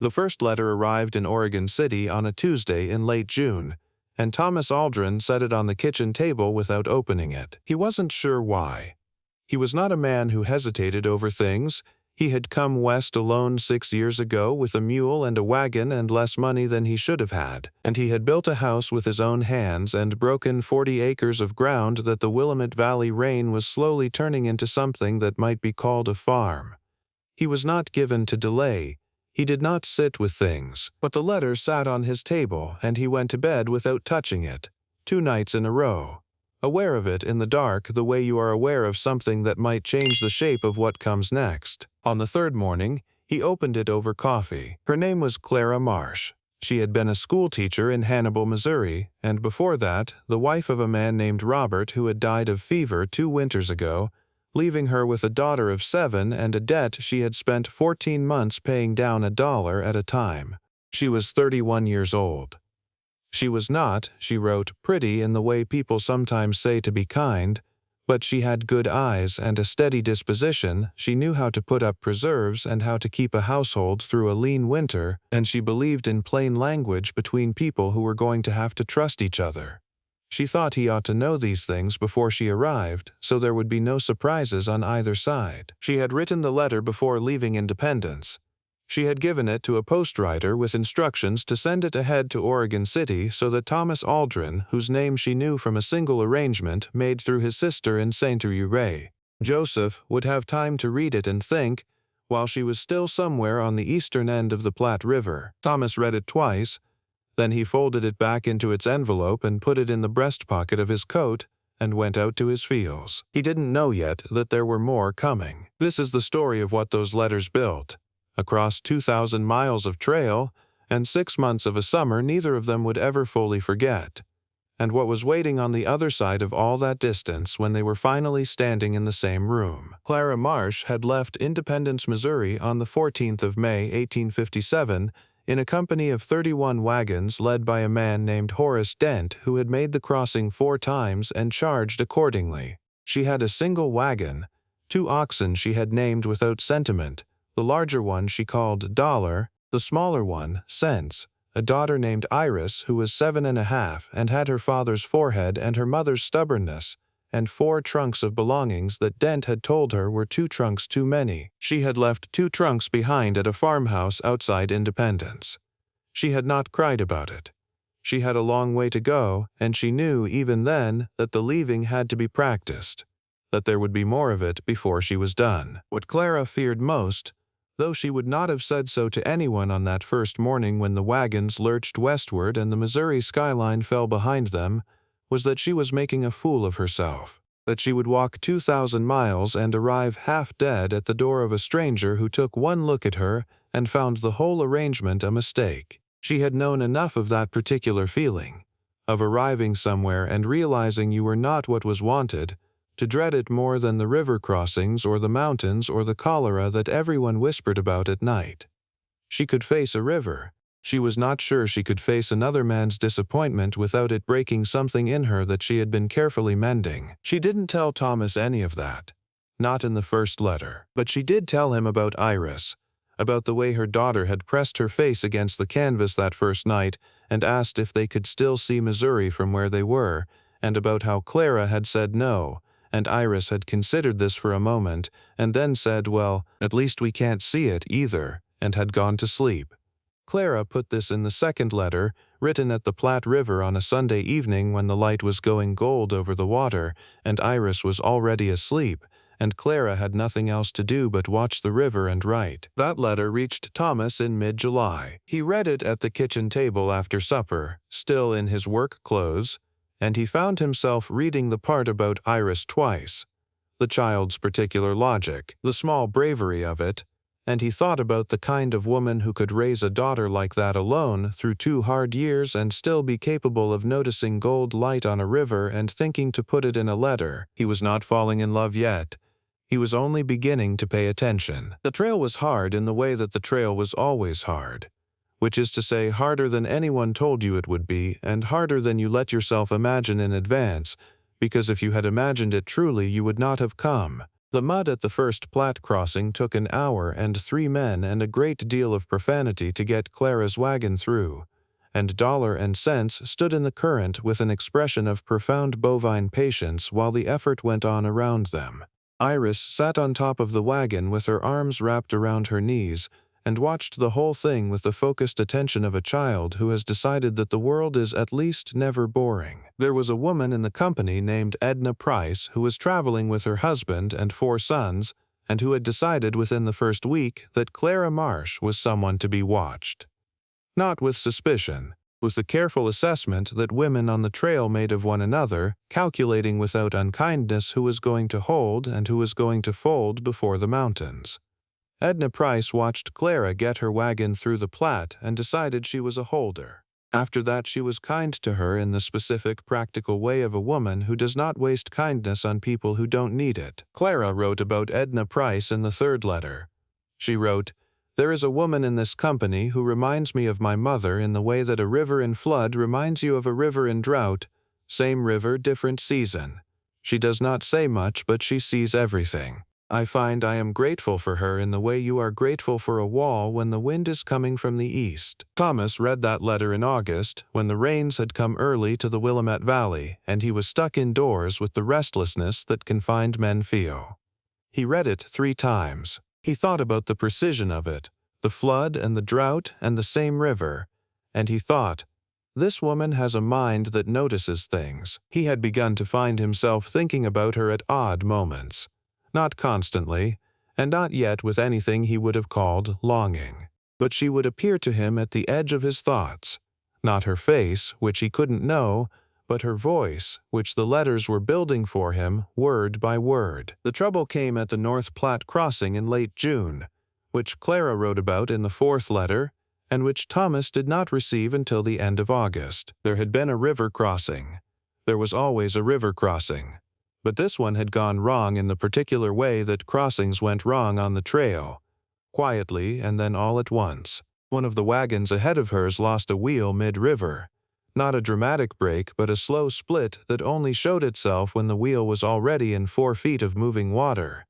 The first letter arrived in Oregon City on a Tuesday in late June, and Thomas Aldrin set it on the kitchen table without opening it. He wasn't sure why. He was not a man who hesitated over things. He had come west alone 6 years ago with a mule and a wagon and less money than he should have had, and he had built a house with his own hands and broken 40 acres of ground that the Willamette Valley rain was slowly turning into something that might be called a farm. He was not given to delay. He did not sit with things, but the letter sat on his table, and he went to bed without touching it, 2 nights in a row, aware of it in the dark the way you are aware of something that might change the shape of what comes next. On the 3rd morning, he opened it over coffee. Her name was Clara Marsh. She had been a school teacher in Hannibal, Missouri, and before that, the wife of a man named Robert who had died of fever 2 winters ago, leaving her with a daughter of 7 and a debt she had spent 14 months paying down $1 at a time. She was 31 years old. She was not, she wrote, pretty in the way people sometimes say to be kind, but she had good eyes and a steady disposition. She knew how to put up preserves and how to keep a household through a lean winter, and she believed in plain language between people who were going to have to trust each other. She thought he ought to know these things before she arrived, so there would be no surprises on either side. She had written the letter before leaving Independence. She had given it to a postwriter with instructions to send it ahead to Oregon City so that Thomas Aldrin, whose name she knew from a single arrangement made through his sister in Saint-Louis, Joseph, would have time to read it and think, while she was still somewhere on the eastern end of the Platte River. Thomas read it twice. Then he folded it back into its envelope and put it in the breast pocket of his coat and went out to his fields. He didn't know yet that there were more coming. This is the story of what those letters built. Across 2,000 miles of trail and 6 months of a summer neither of them would ever fully forget. And what was waiting on the other side of all that distance when they were finally standing in the same room. Clara Marsh had left Independence, Missouri on the 14th of May, 1857, in a company of 31 wagons led by a man named Horace Dent who had made the crossing 4 times and charged accordingly. She had a single wagon, 2 oxen she had named without sentiment, the larger one she called Dollar, the smaller one Cents, a daughter named Iris who was 7½ and had her father's forehead and her mother's stubbornness, and 4 trunks of belongings that Dent had told her were 2 trunks too many. She had left 2 trunks behind at a farmhouse outside Independence. She had not cried about it. She had a long way to go, and she knew even then that the leaving had to be practiced, that there would be more of it before she was done. What Clara feared most, though she would not have said so to anyone on that first morning when the wagons lurched westward and the Missouri skyline fell behind them, was that she was making a fool of herself, that she would walk 2,000 miles and arrive half dead at the door of a stranger who took one look at her and found the whole arrangement a mistake. She had known enough of that particular feeling, of arriving somewhere and realizing you were not what was wanted, to dread it more than the river crossings or the mountains or the cholera that everyone whispered about at night. She could face a river. She was not sure she could face another man's disappointment without it breaking something in her that she had been carefully mending. She didn't tell Thomas any of that, not in the first letter. But she did tell him about Iris, about the way her daughter had pressed her face against the canvas that first night and asked if they could still see Missouri from where they were, and about how Clara had said no, and Iris had considered this for a moment, and then said, well, at least we can't see it either, and had gone to sleep. Clara put this in the second letter, written at the Platte River on a Sunday evening when the light was going gold over the water, and Iris was already asleep, and Clara had nothing else to do but watch the river and write. That letter reached Thomas in mid-July. He read it at the kitchen table after supper, still in his work clothes, and he found himself reading the part about Iris twice, the child's particular logic, the small bravery of it, and he thought about the kind of woman who could raise a daughter like that alone through 2 hard years and still be capable of noticing gold light on a river and thinking to put it in a letter. He was not falling in love yet. He was only beginning to pay attention. The trail was hard in the way that the trail was always hard, which is to say harder than anyone told you it would be and harder than you let yourself imagine in advance, because if you had imagined it truly you would not have come. The mud at the first Platte crossing took an hour and 3 men and a great deal of profanity to get Clara's wagon through, and dollar and cents stood in the current with an expression of profound bovine patience while the effort went on around them. Iris sat on top of the wagon with her arms wrapped around her knees and watched the whole thing with the focused attention of a child who has decided that the world is at least never boring. There was a woman in the company named Edna Price who was traveling with her husband and 4 sons and who had decided within the first week that Clara Marsh was someone to be watched. Not with suspicion, with the careful assessment that women on the trail made of one another, calculating without unkindness who was going to hold and who was going to fold before the mountains. Edna Price watched Clara get her wagon through the Platte and decided she was a holder. After that she was kind to her in the specific, practical way of a woman who does not waste kindness on people who don't need it. Clara wrote about Edna Price in the 3rd letter. She wrote, "There is a woman in this company who reminds me of my mother in the way that a river in flood reminds you of a river in drought. Same river, different season. She does not say much, but she sees everything. I find I am grateful for her in the way you are grateful for a wall when the wind is coming from the east." Thomas read that letter in August, when the rains had come early to the Willamette Valley, and he was stuck indoors with the restlessness that confined men feel. He read it 3 times. He thought about the precision of it, the flood and the drought and the same river, and he thought, this woman has a mind that notices things. He had begun to find himself thinking about her at odd moments. Not constantly, and not yet with anything he would have called longing. But she would appear to him at the edge of his thoughts. Not her face, which he couldn't know, but her voice, which the letters were building for him, word by word. The trouble came at the North Platte crossing in late June, which Clara wrote about in the 4th letter, and which Thomas did not receive until the end of August. There had been a river crossing. There was always a river crossing. But this one had gone wrong in the particular way that crossings went wrong on the trail. Quietly and then all at once. One of the wagons ahead of hers lost a wheel mid-river. Not a dramatic break, but a slow split that only showed itself when the wheel was already in 4 feet of moving water.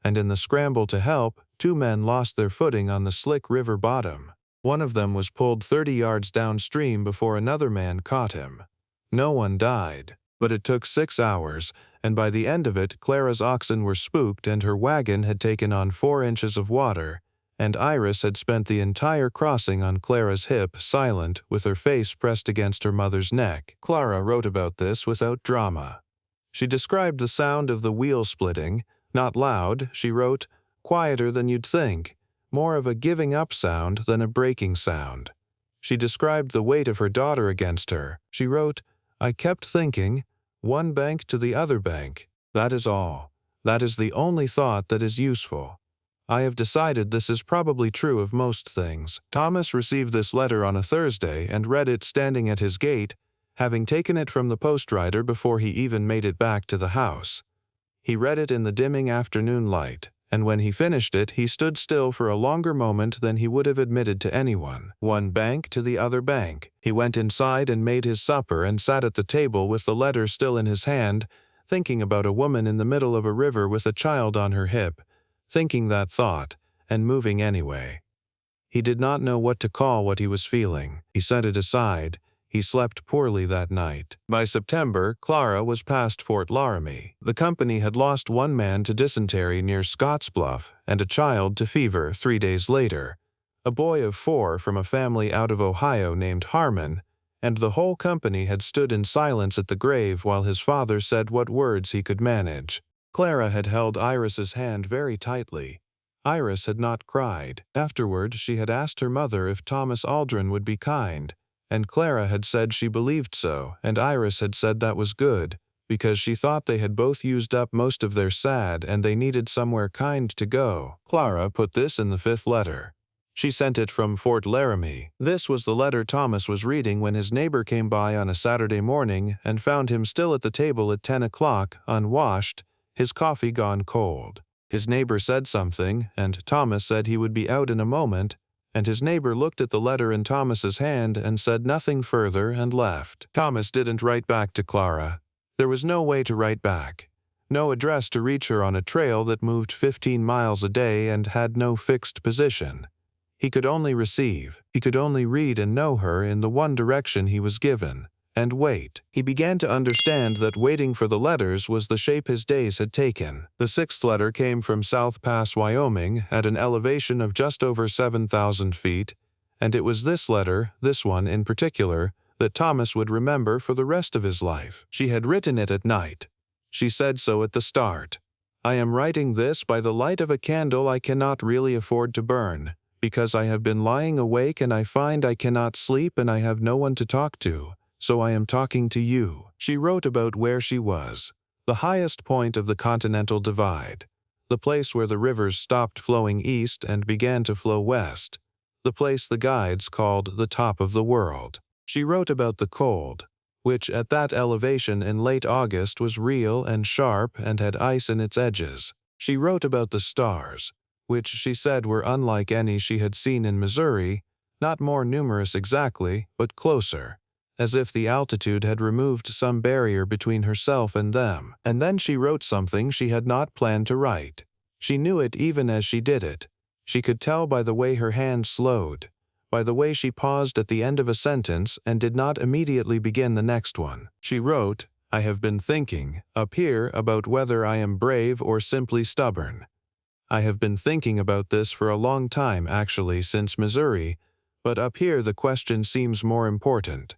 And in the scramble to help, 2 men lost their footing on the slick river bottom. One of them was pulled 30 yards downstream before another man caught him. No one died. But it took 6 hours, and by the end of it Clara's oxen were spooked and her wagon had taken on 4 inches of water, and Iris had spent the entire crossing on Clara's hip, silent, with her face pressed against her mother's neck. Clara wrote about this without drama. She described the sound of the wheel splitting, not loud, she wrote, quieter than you'd think, more of a giving up sound than a breaking sound. She described the weight of her daughter against her. She wrote, "I kept thinking, one bank to the other bank. That is all. That is the only thought that is useful. I have decided this is probably true of most things." Thomas received this letter on a Thursday and read it standing at his gate, having taken it from the postwriter before he even made it back to the house. He read it in the dimming afternoon light, and when he finished it he stood still for a longer moment than he would have admitted to anyone. One bank to the other bank. He went inside and made his supper and sat at the table with the letter still in his hand, thinking about a woman in the middle of a river with a child on her hip, thinking that thought, and moving anyway. He did not know what to call what he was feeling. He set it aside. He slept poorly that night. By September, Clara was past Fort Laramie. The company had lost 1 man to dysentery near Scottsbluff and a child to fever 3 days later, a boy of 4 from a family out of Ohio named Harmon, and the whole company had stood in silence at the grave while his father said what words he could manage. Clara had held Iris's hand very tightly. Iris had not cried. Afterward, she had asked her mother if Thomas Aldrin would be kind, and Clara had said she believed so, and Iris had said that was good, because she thought they had both used up most of their sad and they needed somewhere kind to go. Clara put this in the 5th letter. She sent it from Fort Laramie. This was the letter Thomas was reading when his neighbor came by on a Saturday morning and found him still at the table at 10 o'clock, unwashed, his coffee gone cold. His neighbor said something, and Thomas said he would be out in a moment, and his neighbor looked at the letter in Thomas's hand and said nothing further and left. Thomas didn't write back to Clara. There was no way to write back. no address to reach her on a trail that moved 15 miles a day and had no fixed position. He could only receive, he could only read and know her in the one direction he was given, and wait. He began to understand that waiting for the letters was the shape his days had taken. The sixth letter came from South Pass, Wyoming, at an elevation of just over 7,000 feet, and it was this letter, this one in particular, that Thomas would remember for the rest of his life. She had written it at night. She said so at the start. "I am writing this by the light of a candle I cannot really afford to burn, because I have been lying awake and I find I cannot sleep and I have no one to talk to, so I am talking to you." She wrote about where she was, the highest point of the Continental Divide, the place where the rivers stopped flowing east and began to flow west, the place the guides called the top of the world. She wrote about the cold, which at that elevation in late August was real and sharp and had ice in its edges. She wrote about the stars, which she said were unlike any she had seen in Missouri, not more numerous exactly, but closer, as if the altitude had removed some barrier between herself and them. And then she wrote something she had not planned to write. She knew it even as she did it. She could tell by the way her hand slowed, by the way she paused at the end of a sentence and did not immediately begin the next one. She wrote, "I have been thinking, up here, about whether I am brave or simply stubborn. I have been thinking about this for a long time actually, since Missouri, but up here the question seems more important.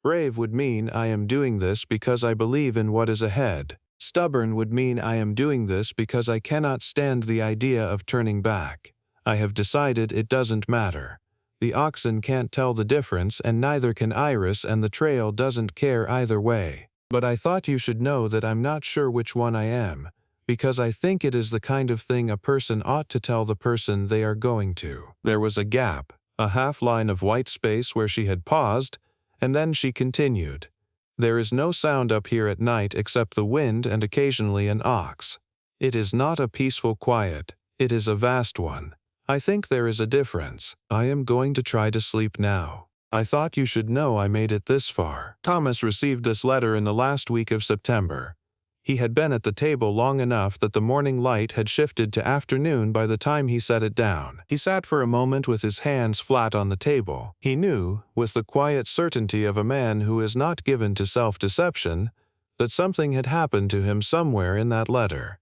Brave would mean I am doing this because I believe in what is ahead. Stubborn would mean I am doing this because I cannot stand the idea of turning back. I have decided it doesn't matter. The oxen can't tell the difference and neither can Iris, and the trail doesn't care either way. But I thought you should know that I'm not sure which one I am, because I think it is the kind of thing a person ought to tell the person they are going to." There was a gap, a half line of white space where she had paused, and then she continued, "There is no sound up here at night except the wind and occasionally an ox. It is not a peaceful quiet, it is a vast one. I think there is a difference. I am going to try to sleep now. I thought you should know I made it this far." Thomas received this letter in the last week of September. He had been at the table long enough that the morning light had shifted to afternoon by the time he set it down. He sat for a moment with his hands flat on the table. He knew, with the quiet certainty of a man who is not given to self-deception, that something had happened to him somewhere in that letter.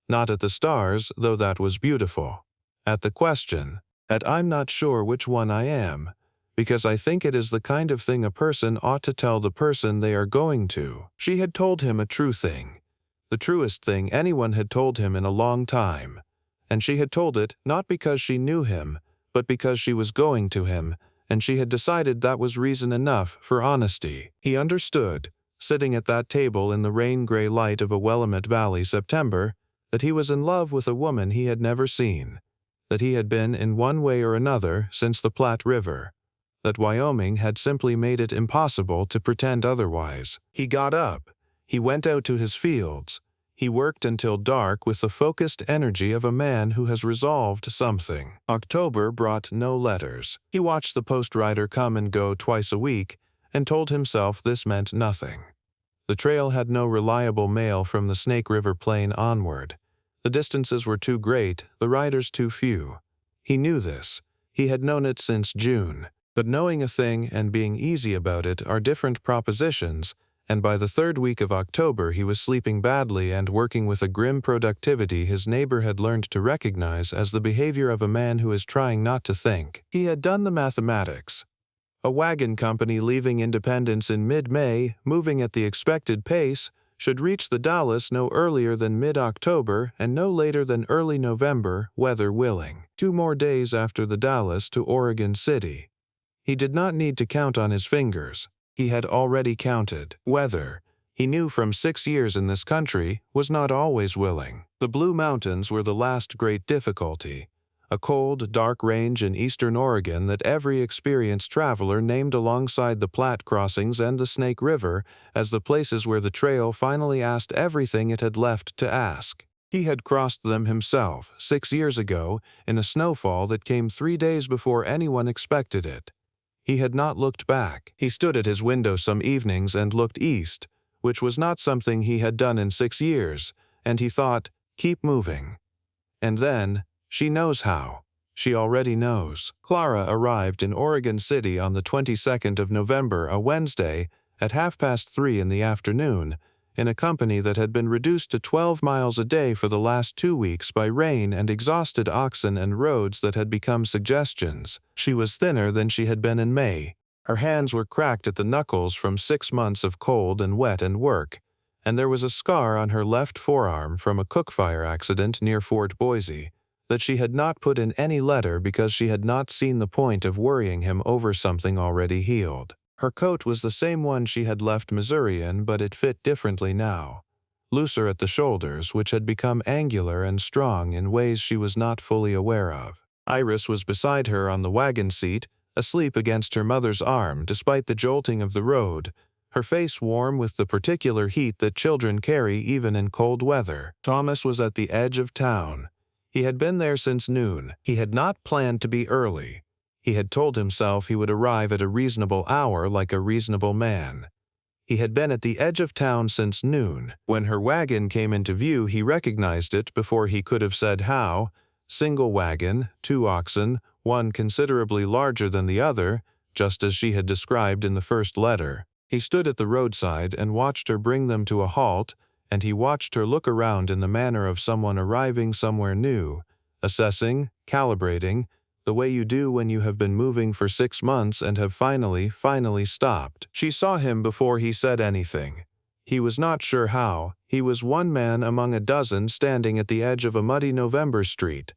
Not at the stars, though that was beautiful. At the question, at "I'm not sure which one I am, because I think it is the kind of thing a person ought to tell the person they are going to." She had told him a true thing, the truest thing anyone had told him in a long time, and she had told it not because she knew him, but because she was going to him, and she had decided that was reason enough for honesty. He understood, sitting at that table in the rain-gray light of a Willamette Valley September, that he was in love with a woman he had never seen, that he had been in one way or another since the Platte River, that Wyoming had simply made it impossible to pretend otherwise. He got up. He went out to his fields. He worked until dark with the focused energy of a man who has resolved something. October brought no letters. He watched the post rider come and go twice a week and told himself this meant nothing. The trail had no reliable mail from the Snake River Plain onward. The distances were too great, the riders too few. He knew this. He had known it since June. But knowing a thing and being easy about it are different propositions, and by the third week of October he was sleeping badly and working with a grim productivity his neighbor had learned to recognize as the behavior of a man who is trying not to think. He had done the mathematics. A wagon company leaving Independence in mid-May, moving at the expected pace, should reach the Dalles no earlier than mid-October and no later than early November, weather willing. 2 more days after the Dalles to Oregon City. He did not need to count on his fingers. He had already counted. Weather, he knew from 6 years in this country, was not always willing. The Blue Mountains were the last great difficulty, a cold, dark range in eastern Oregon that every experienced traveler named alongside the Platte crossings and the Snake River as the places where the trail finally asked everything it had left to ask. He had crossed them himself 6 years ago in a snowfall that came 3 days before anyone expected it. He had not looked back. He stood at his window some evenings and looked east, which was not something he had done in 6 years, and he thought, keep moving. And then, she knows how. She already knows. Clara arrived in Oregon City on the 22nd of November, a Wednesday, at 3:30 in the afternoon, in a company that had been reduced to 12 miles a day for the last 2 weeks by rain and exhausted oxen and roads that had become suggestions. She was thinner than she had been in May. Her hands were cracked at the knuckles from 6 months of cold and wet and work, and there was a scar on her left forearm from a cook fire accident near Fort Boise that she had not put in any letter because she had not seen the point of worrying him over something already healed. Her coat was the same one she had left Missouri in, but it fit differently now. Looser at the shoulders, which had become angular and strong in ways she was not fully aware of. Iris was beside her on the wagon seat, asleep against her mother's arm despite the jolting of the road, her face warm with the particular heat that children carry even in cold weather. Thomas was at the edge of town. He had been there since noon. He had not planned to be early. He had told himself he would arrive at a reasonable hour like a reasonable man. He had been at the edge of town since noon. When her wagon came into view, he recognized it before he could have said how. Single wagon, 2 oxen, one considerably larger than the other, just as she had described in the first letter. He stood at the roadside and watched her bring them to a halt, and he watched her look around in the manner of someone arriving somewhere new, assessing, calibrating, the way you do when you have been moving for 6 months and have finally stopped. She saw him before he said anything. He was not sure how. He was one man among a dozen standing at the edge of a muddy November street.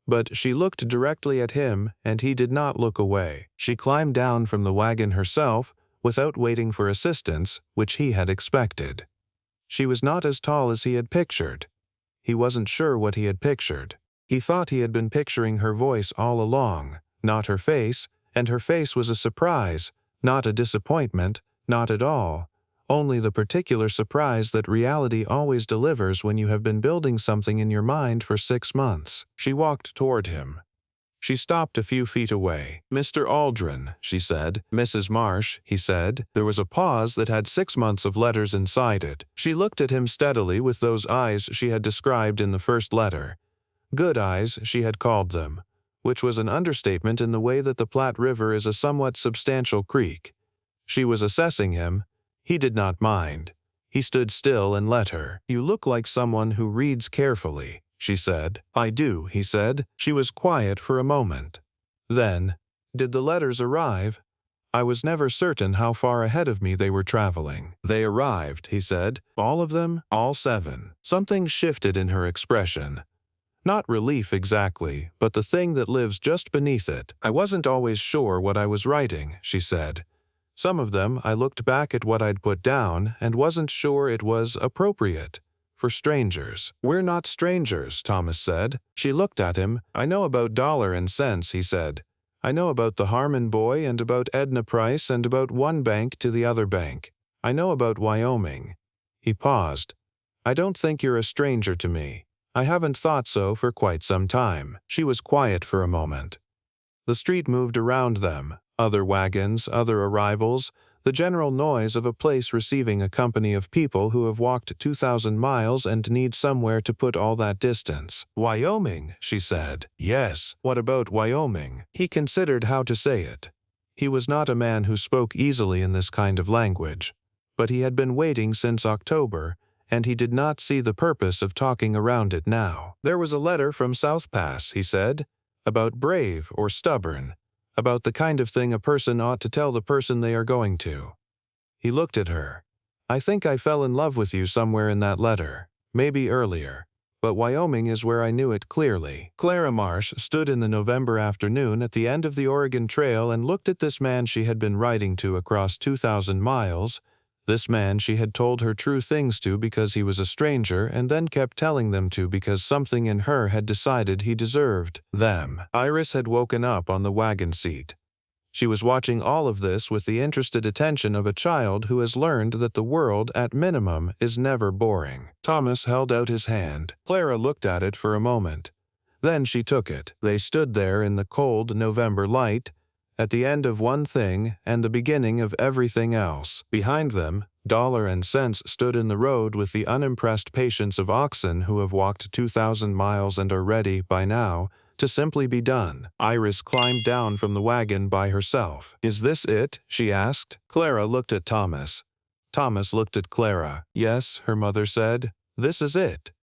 But she looked directly at him, and he did not look away. She climbed down from the wagon herself, without waiting for assistance, which he had expected. She was not as tall as he had pictured. He wasn't sure what he had pictured. He thought he had been picturing her voice all along, not her face, and her face was a surprise, not a disappointment, not at all, only the particular surprise that reality always delivers when you have been building something in your mind for 6 months. She walked toward him. She stopped a few feet away. "Mr. Aldrin," she said. "Mrs. Marsh," he said. There was a pause that had 6 months of letters inside it. She looked at him steadily with those eyes she had described in the first letter. Good eyes, she had called them, which was an understatement in the way that the Platte River is a somewhat substantial creek. She was assessing him. He did not mind. He stood still and let her. "You look like someone who reads carefully," she said. "I do," he said. She was quiet for a moment. Then, "Did the letters arrive?" "I was never certain how far ahead of me they were traveling." "They arrived," he said. "All of them?" "All 7. Something shifted in her expression. Not relief exactly, but the thing that lives just beneath it. "I wasn't always sure what I was writing," she said. "Some of them I looked back at what I'd put down and wasn't sure it was appropriate. For strangers." "We're not strangers," Thomas said. She looked at him. "I know about dollar and cents," he said. "I know about the Harmon boy and about Edna Price and about one bank to the other bank. I know about Wyoming." He paused. "I don't think you're a stranger to me. I haven't thought so for quite some time." She was quiet for a moment. The street moved around them. Other wagons, other arrivals, the general noise of a place receiving a company of people who have walked 2,000 miles and need somewhere to put all that distance. "Wyoming," she said. "Yes, what about Wyoming?" He considered how to say it. He was not a man who spoke easily in this kind of language, but he had been waiting since October, and he did not see the purpose of talking around it now. "There was a letter from South Pass," he said, "about brave or stubborn, about the kind of thing a person ought to tell the person they are going to." He looked at her. "I think I fell in love with you somewhere in that letter, maybe earlier, but Wyoming is where I knew it clearly." Clara Marsh stood in the November afternoon at the end of the Oregon Trail and looked at this man she had been writing to across 2,000 miles, this man she had told her true things to because he was a stranger and then kept telling them to because something in her had decided he deserved them. Iris had woken up on the wagon seat. She was watching all of this with the interested attention of a child who has learned that the world, at minimum, is never boring. Thomas held out his hand. Clara looked at it for a moment. Then she took it. They stood there in the cold November light, at the end of one thing and the beginning of everything else. Behind them, Dollar and cents stood in the road with the unimpressed patience of oxen who have walked 2,000 miles and are ready, by now, to simply be done. Iris climbed down from the wagon by herself. "Is this it?" she asked. Clara looked at Thomas. Thomas looked at Clara. "Yes," her mother said. "This is it."